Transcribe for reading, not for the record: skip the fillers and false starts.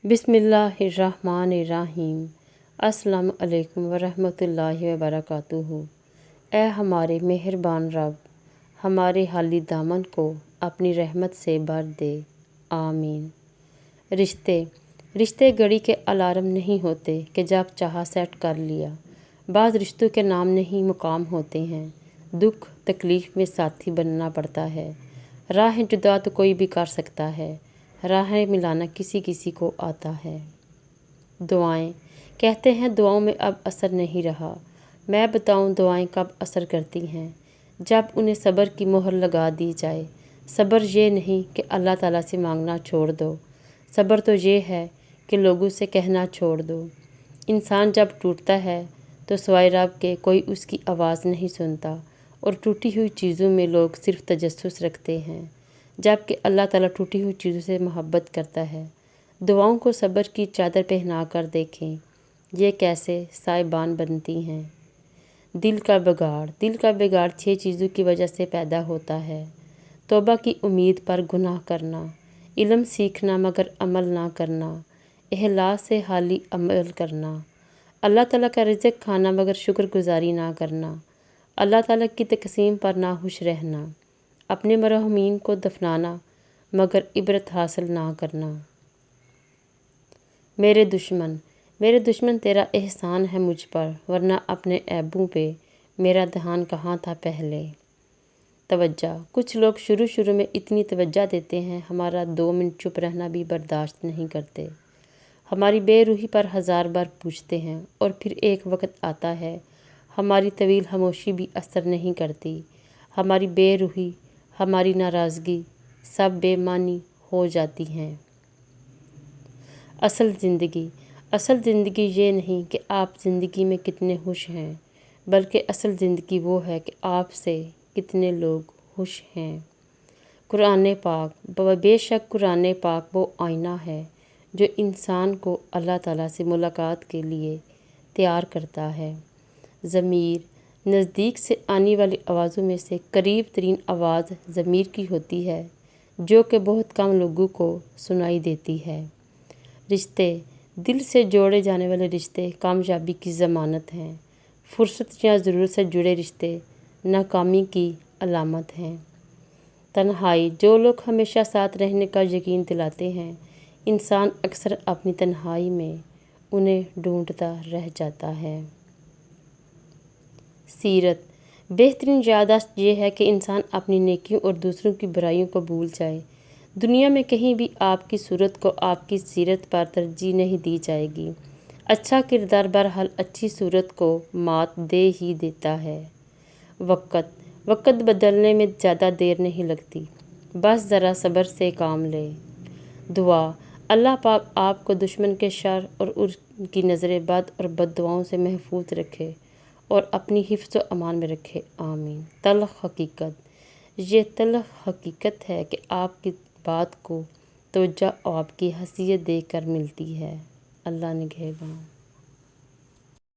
بسم اللہ الرحمن الرحیم۔ السلام علیکم ورحمۃ اللہ وبرکاتہ۔ اے ہمارے مہربان رب، ہمارے خالی دامن کو اپنی رحمت سے بھر دے، آمین۔ رشتے گھڑی کے الارم نہیں ہوتے کہ جب چاہا سیٹ کر لیا۔ بعض رشتوں کے نام نہیں مقام ہوتے ہیں، دکھ تکلیف میں ساتھی بننا پڑتا ہے۔ راہ جدا تو کوئی بھی کر سکتا ہے، راہ ملانا کسی کسی کو آتا ہے۔ دعائیں کہتے ہیں دعاؤں میں اب اثر نہیں رہا۔ میں بتاؤں دعائیں کب اثر کرتی ہیں؟ جب انہیں صبر کی مہر لگا دی جائے۔ صبر یہ نہیں کہ اللہ تعالیٰ سے مانگنا چھوڑ دو، صبر تو یہ ہے کہ لوگوں سے کہنا چھوڑ دو۔ انسان جب ٹوٹتا ہے تو سوائے رب کے کوئی اس کی آواز نہیں سنتا، اور ٹوٹی ہوئی چیزوں میں لوگ صرف تجسس رکھتے ہیں، جبکہ اللہ تعالیٰ ٹوٹی ہوئی چیزوں سے محبت کرتا ہے۔ دعاؤں کو صبر کی چادر پہنا کر دیکھیں، یہ کیسے سائبان بنتی ہیں۔ دل کا بگاڑ 6 چیزوں کی وجہ سے پیدا ہوتا ہے۔ توبہ کی امید پر گناہ کرنا، علم سیکھنا مگر عمل نہ کرنا، اخلاص سے خالی عمل کرنا، اللہ تعالیٰ کا رزق کھانا مگر شکر گزاری نہ کرنا، اللہ تعالیٰ کی تقسیم پر ناخوش رہنا، اپنے مرحومین کو دفنانا مگر عبرت حاصل نہ کرنا۔ میرے دشمن تیرا احسان ہے مجھ پر، ورنہ اپنے عیبوں پہ میرا دھیان کہاں تھا پہلے۔ توجہ کچھ لوگ شروع میں اتنی توجہ دیتے ہیں، ہمارا 2 منٹ چپ رہنا بھی برداشت نہیں کرتے، ہماری بے روحی پر 1000 بار پوچھتے ہیں، اور پھر ایک وقت آتا ہے ہماری طویل خاموشی بھی اثر نہیں کرتی، ہماری بے روحی، ہماری ناراضگی سب بے معنی ہو جاتی ہیں۔ اصل زندگی یہ نہیں کہ آپ زندگی میں کتنے خوش ہیں، بلکہ اصل زندگی وہ ہے کہ آپ سے کتنے لوگ خوش ہیں۔ قرآن پاک بے شک قرآن پاک وہ آئینہ ہے جو انسان کو اللہ تعالیٰ سے ملاقات کے لیے تیار کرتا ہے۔ ضمیر نزدیک سے آنے والی آوازوں میں سے قریب ترین آواز ضمیر کی ہوتی ہے، جو کہ بہت کم لوگوں کو سنائی دیتی ہے۔ رشتے دل سے جوڑے جانے والے رشتے کامیابی کی ضمانت ہیں۔ فرصت یا ضرورت سے جڑے رشتے ناکامی کی علامت ہیں۔ تنہائی جو لوگ ہمیشہ ساتھ رہنے کا یقین دلاتے ہیں، انسان اکثر اپنی تنہائی میں انہیں ڈھونڈتا رہ جاتا ہے۔ سیرت بہترین یادداشت یہ ہے کہ انسان اپنی نیکیوں اور دوسروں کی برائیوں کو بھول جائے۔ دنیا میں کہیں بھی آپ کی صورت کو آپ کی سیرت پر ترجیح نہیں دی جائے گی۔ اچھا کردار بہرحال اچھی صورت کو مات دے ہی دیتا ہے۔ وقت بدلنے میں زیادہ دیر نہیں لگتی، بس ذرا صبر سے کام لے۔ دعا اللہ پاک آپ کو دشمن کے شر اور ان کی نظر بد اور بد دعاؤں سے محفوظ رکھے اور اپنی حفظ و امان میں رکھے، آمین۔ یہ تلخ حقیقت ہے کہ آپ کی بات کو توجہ آپ کی حیثیت دیکھ کر ملتی ہے۔ اللہ نگہباں۔